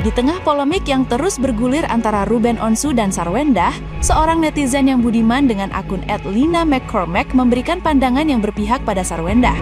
Di tengah polemik yang terus bergulir antara Ruben Onsu dan Sarwendah, seorang netizen yang budiman dengan akun @lina_mccormack memberikan pandangan yang berpihak pada Sarwendah.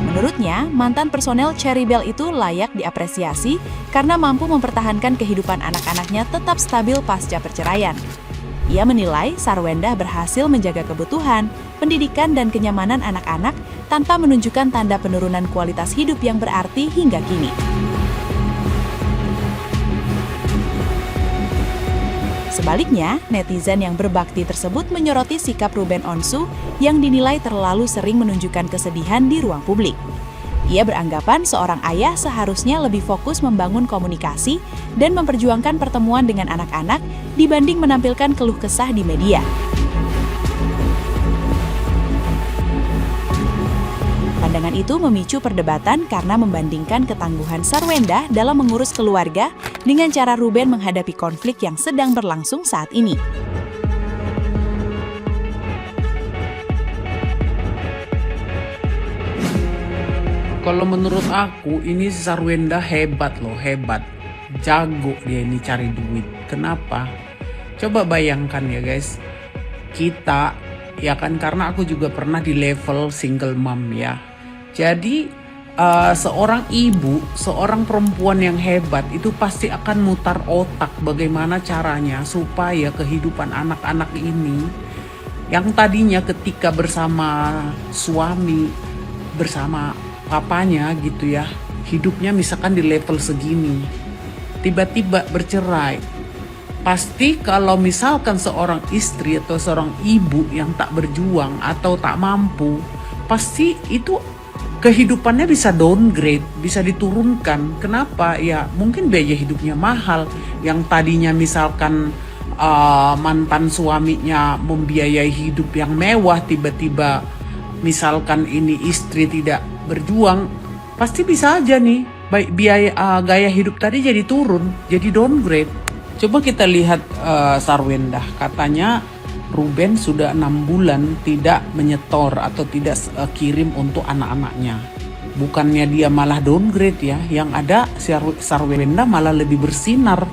Menurutnya, mantan personel Cherry Belle itu layak diapresiasi karena mampu mempertahankan kehidupan anak-anaknya tetap stabil pasca perceraian. Ia menilai Sarwendah berhasil menjaga kebutuhan, pendidikan, dan kenyamanan anak-anak tanpa menunjukkan tanda penurunan kualitas hidup yang berarti hingga kini. Sebaliknya, netizen yang berbakti tersebut menyoroti sikap Ruben Onsu yang dinilai terlalu sering menunjukkan kesedihan di ruang publik. Ia beranggapan seorang ayah seharusnya lebih fokus membangun komunikasi dan memperjuangkan pertemuan dengan anak-anak dibanding menampilkan keluh kesah di media. Pandangan itu memicu perdebatan karena membandingkan ketangguhan Sarwendah dalam mengurus keluarga dengan cara Ruben menghadapi konflik yang sedang berlangsung saat ini. Kalau menurut aku ini Sarwendah hebat loh, hebat. Jago dia ini cari duit. Kenapa? Coba bayangkan ya guys. Kita, ya kan, karena aku juga pernah di level single mom ya. Jadi seorang ibu, seorang perempuan yang hebat itu pasti akan mutar otak bagaimana caranya supaya kehidupan anak-anak ini yang tadinya ketika bersama suami, bersama papanya gitu ya, hidupnya misalkan di level segini, tiba-tiba bercerai. Pasti kalau misalkan seorang istri atau seorang ibu yang tak berjuang atau tak mampu, pasti itu kehidupannya bisa downgrade, bisa diturunkan. Kenapa? Ya mungkin biaya hidupnya mahal. Yang tadinya misalkan mantan suaminya membiayai hidup yang mewah, tiba-tiba misalkan ini istri tidak berjuang, pasti bisa aja nih biaya gaya hidup tadi jadi turun, jadi downgrade. Coba kita lihat Sarwendah, katanya Ruben sudah 6 bulan tidak menyetor atau tidak kirim untuk anak-anaknya. Bukannya dia malah downgrade ya, yang ada Sarwendah malah lebih bersinar,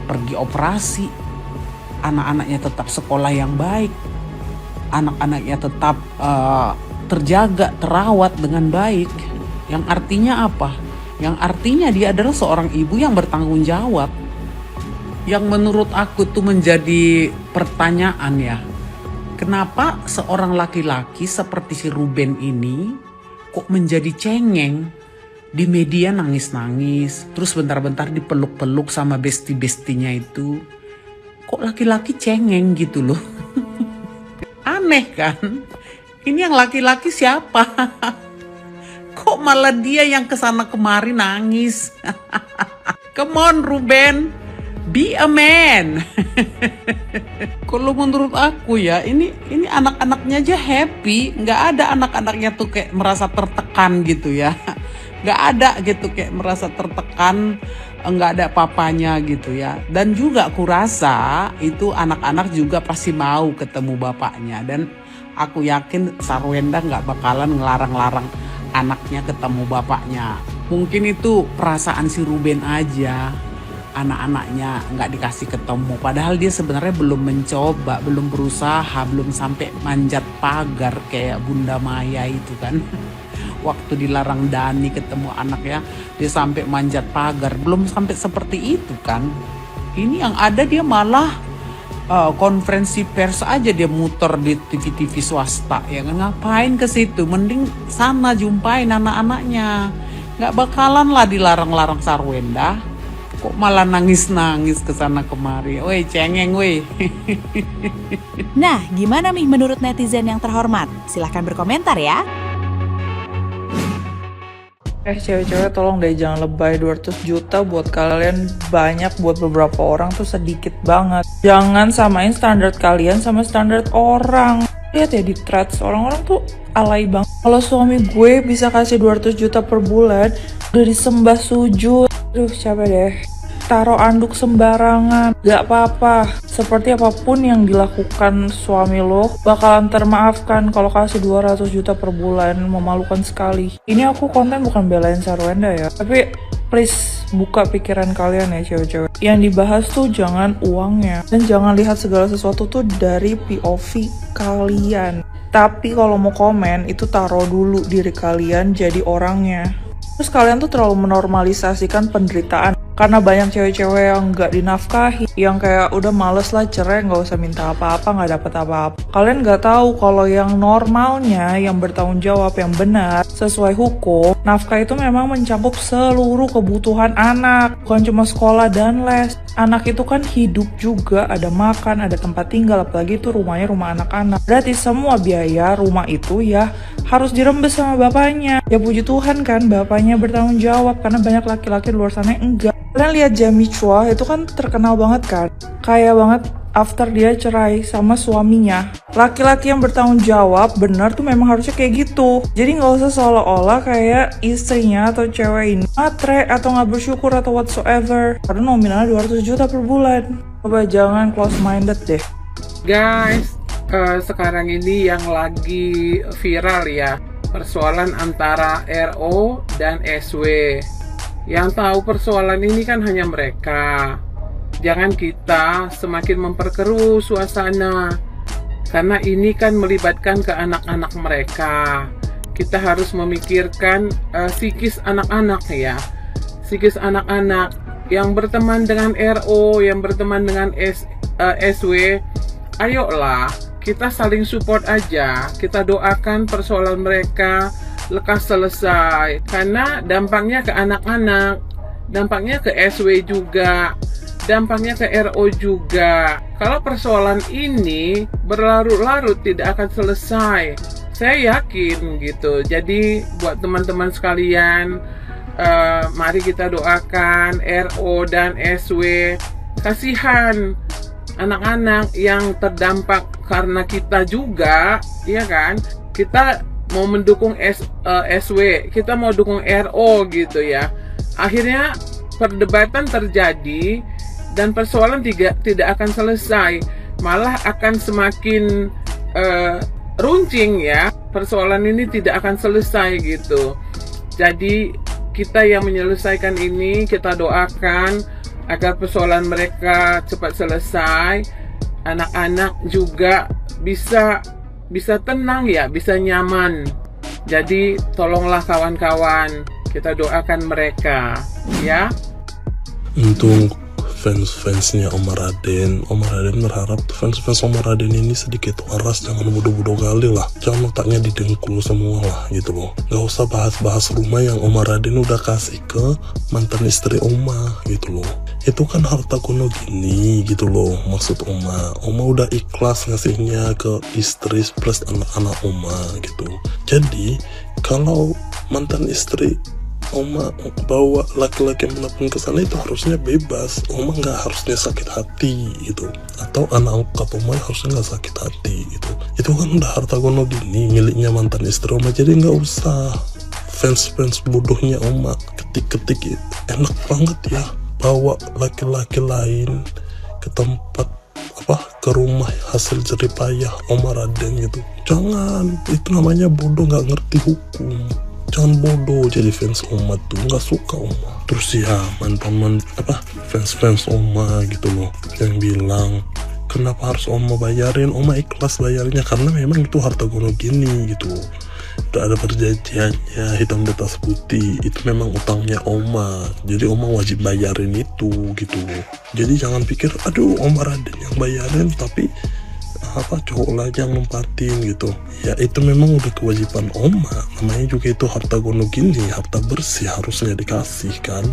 pergi operasi, anak-anaknya tetap sekolah yang baik, anak-anaknya tetap terjaga, terawat dengan baik. Yang artinya apa? Yang artinya dia adalah seorang ibu yang bertanggung jawab. Yang menurut aku tuh menjadi pertanyaan ya, kenapa seorang laki-laki seperti si Ruben ini kok menjadi cengeng? Di media nangis-nangis, terus bentar-bentar dipeluk-peluk sama besti-bestinya itu. Kok laki-laki cengeng gitu loh? Aneh kan? Ini yang laki-laki siapa? Kok malah dia yang kesana kemari nangis? Come on Ruben, be a man. Kalau menurut aku ya, ini anak-anaknya aja happy. Nggak ada anak-anaknya tuh kayak merasa tertekan gitu ya. Nggak ada gitu kayak merasa tertekan, nggak ada papanya gitu ya. Dan juga aku rasa itu anak-anak juga pasti mau ketemu bapaknya. Dan aku yakin Sarwendah nggak bakalan ngelarang-larang anaknya ketemu bapaknya. Mungkin itu perasaan si Ruben aja, anak-anaknya nggak dikasih ketemu. Padahal dia sebenarnya belum mencoba, belum berusaha, belum sampai manjat pagar kayak Bunda Maya itu kan. Waktu dilarang Dani ketemu anaknya, dia sampai manjat pagar, belum sampai seperti itu kan. Ini yang ada dia malah konferensi pers aja dia muter di TV-TV swasta ya kan, ngapain ke situ, mending sana jumpain anak-anaknya. Nggak bakalan lah dilarang-larang Sarwendah, kok malah nangis-nangis kesana kemari. Woi cengeng woi. Nah, gimana nih menurut netizen yang terhormat? Silahkan berkomentar ya. Cewek-cewek tolong deh jangan lebay. 200 juta buat kalian banyak, buat beberapa orang tuh sedikit banget. Jangan samain standar kalian sama standar orang. Lihat ya di threads, orang-orang tuh alay banget. Kalau suami gue bisa kasih 200 juta per bulan, udah disembah sujud. Aduh capek deh. taruh anduk sembarangan. Gak apa-apa, seperti apapun yang dilakukan suami lo bakalan termaafkan kalau kasih 200 juta per bulan. Memalukan sekali. Ini aku konten bukan belain Sarwenda ya, tapi please buka pikiran kalian ya cewek-cewek. Yang dibahas tuh jangan uangnya, dan jangan lihat segala sesuatu tuh dari POV kalian. Tapi kalau mau komen itu taruh dulu diri kalian jadi orangnya. Terus kalian tuh terlalu menormalisasikan penderitaan. Karena banyak cewek-cewek yang gak dinafkahi, yang kayak udah males lah cerai, gak usah minta apa-apa, gak dapet apa-apa. Kalian gak tahu kalau yang normalnya, yang bertanggung jawab, yang benar, sesuai hukum, nafkah itu memang mencakup seluruh kebutuhan anak, bukan cuma sekolah dan les. Anak itu kan hidup juga, ada makan, ada tempat tinggal, apalagi itu rumahnya rumah anak-anak. Berarti semua biaya rumah itu ya harus dirembes sama bapaknya. Ya puji Tuhan kan bapaknya bertanggung jawab, karena banyak laki-laki di luar sana yang enggak. Kalian lihat Jamie Chua itu kan terkenal banget kan, kaya banget after dia cerai sama suaminya. Laki-laki yang bertanggung jawab benar tuh memang harusnya kayak gitu. Jadi nggak usah seolah-olah kayak istrinya atau cewek ini matre atau nggak bersyukur atau whatsoever, karena nominalnya 200 juta per bulan. Coba jangan close minded deh. Guys, sekarang ini yang lagi viral ya, persoalan antara RO dan SW. Yang tahu persoalan ini kan hanya mereka. Jangan kita semakin memperkeruh suasana, karena ini kan melibatkan ke anak-anak mereka. Kita harus memikirkan psikis anak-anak ya. Psikis anak-anak yang berteman dengan RO, yang berteman dengan SW. Ayolah, kita saling support aja. Kita doakan persoalan mereka lekas selesai, karena dampaknya ke anak-anak, dampaknya ke SW juga, dampaknya ke RO juga. Kalau persoalan ini berlarut-larut tidak akan selesai, saya yakin gitu. Jadi buat teman-teman sekalian, mari kita doakan RO dan SW. Kasihan anak-anak yang terdampak karena kita juga, ya kan? Kita mau mendukung SW, kita mau dukung RO gitu ya. Akhirnya perdebatan terjadi dan persoalan tidak akan selesai, malah akan semakin runcing ya. Persoalan ini tidak akan selesai gitu. Jadi kita yang menyelesaikan ini, kita doakan agar persoalan mereka cepat selesai. Anak-anak juga bisa tenang ya, bisa nyaman. Jadi tolonglah kawan-kawan, kita doakan mereka ya. Untuk fans-fansnya Omar Raden berharap fans-fans Omar Raden ini sedikit waras, jangan bodoh-bodoh kali lah, jangan letaknya di dengkul semua lah gitu loh. Gak usah bahas-bahas rumah yang Omar Raden udah kasih ke mantan istri Oma gitu loh. Itu kan harta gono gini gitu loh, maksud Oma udah ikhlas ngasihnya ke istri plus anak-anak Oma gitu. Jadi kalau mantan istri Oma bawa laki-laki manapun ke sana itu harusnya bebas. Oma nggak harusnya sakit hati gitu, atau anak angkat Oma harusnya nggak sakit hati gitu. Itu kan udah harta gono gini miliknya mantan istri Oma, jadi nggak usah fans bodohnya Oma ketik-ketik. Enak banget ya bawa laki-laki lain ke tempat ke rumah hasil jeripayah Omar Raden gitu. Jangan, itu namanya bodoh, nggak ngerti hukum. Jangan bodoh jadi fans Oma tuh, nggak suka Oma. Terus ya fans Oma gitu loh yang bilang kenapa harus Oma bayarin. Oma ikhlas bayarnya karena memang itu harta gono gini gitu. Udah ada perjanjiannya hitam di atas putih, itu memang utangnya Oma, jadi Oma wajib bayarin itu gitu. Jadi jangan pikir aduh Omar Raden yang bayarin tapi cowok lagi yang nempatin gitu. Ya itu memang udah kewajiban Oma, namanya juga itu harta gono gini, harta bersih, harusnya dikasih kan.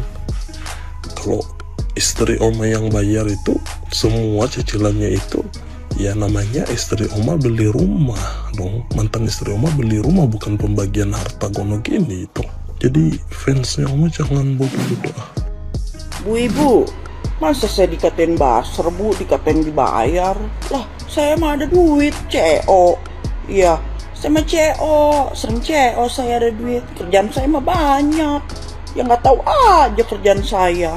Kalau istri Oma yang bayar itu semua cicilannya itu, ya namanya istri Oma beli rumah dong. Mantan istri Oma beli rumah, bukan pembagian harta gono gini itu. Jadi fansnya Oma jangan bodoh-bodoh. Bu Ibu, masa saya dikatain baser Bu, dikatain dibayar? Lah saya mah ada duit, CO. Iya, saya mah CO, sering CO, saya ada duit. Kerjaan saya mah banyak, ya nggak tahu aja kerjaan saya.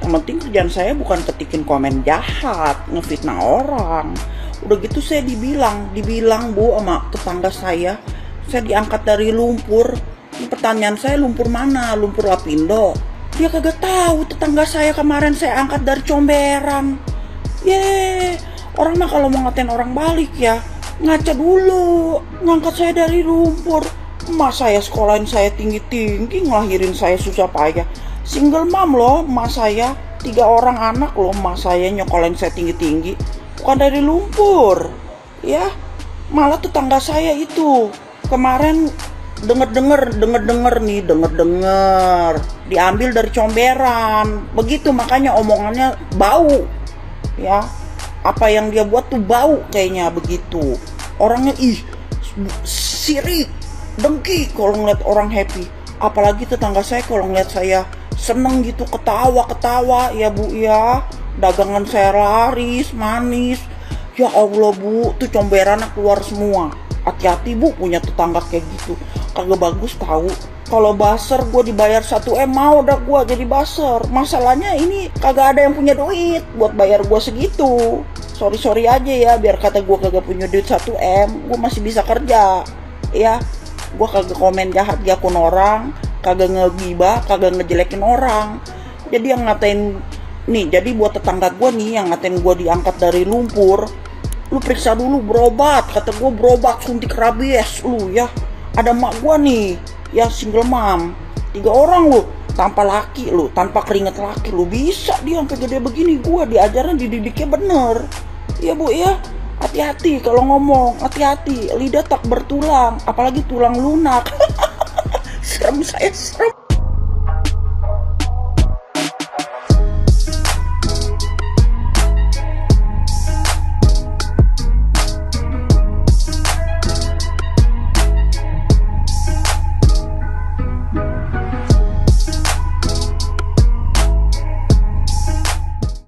Yang penting kerjaan saya bukan ketikin komen jahat, ngefitnah orang. Udah gitu saya dibilang Bu sama tetangga saya diangkat dari lumpur. Ini pertanyaan saya, lumpur mana? Lumpur Lapindo. Dia kagak tahu tetangga saya kemarin saya angkat dari comberan. Orang mah kalau mau ngatain orang balik ya ngaca dulu, ngangkat saya dari lumpur. Emak saya sekolahin saya tinggi-tinggi, ngelahirin saya susah payah. Single mom loh emak saya, 3 orang anak loh emak saya nyokolahin saya tinggi-tinggi. Bukan dari lumpur. Ya, malah tetangga saya itu kemarin denger diambil dari comberan. Begitu makanya omongannya bau. Ya, apa yang dia buat tuh bau kayaknya begitu. Orangnya sirik, dengki kalau ngeliat orang happy. Apalagi tetangga saya kalau ngeliat saya seneng gitu, ketawa ya Bu ya. Dagangan saya laris, manis. Ya Allah Bu, tuh comberannya keluar semua. Hati-hati Bu punya tetangga kayak gitu, kagak bagus tahu. Kalau baser gue dibayar 1M mau dah gue jadi baser. Masalahnya ini kagak ada yang punya duit buat bayar gue segitu. Sorry aja ya, biar kata gue kagak punya duit 1M, gue masih bisa kerja. Ya, gue kagak komen jahat di akun orang, kagak ngegibah, kagak ngejelekin orang. Jadi yang ngatain nih, jadi buat tetangga gue nih yang ngatain gue diangkat dari lumpur, lu periksa dulu berobat. Kata gue berobat suntik rabies lu ya. Ada mak gue nih ya, single mom, 3 orang lu, tanpa laki lu, tanpa keringet laki lu, bisa dia sampai gede begini. Gue diajarin, dididiknya bener ya Bu ya. Hati-hati kalau ngomong, hati-hati, lidah tak bertulang, apalagi tulang lunak. Serem saya.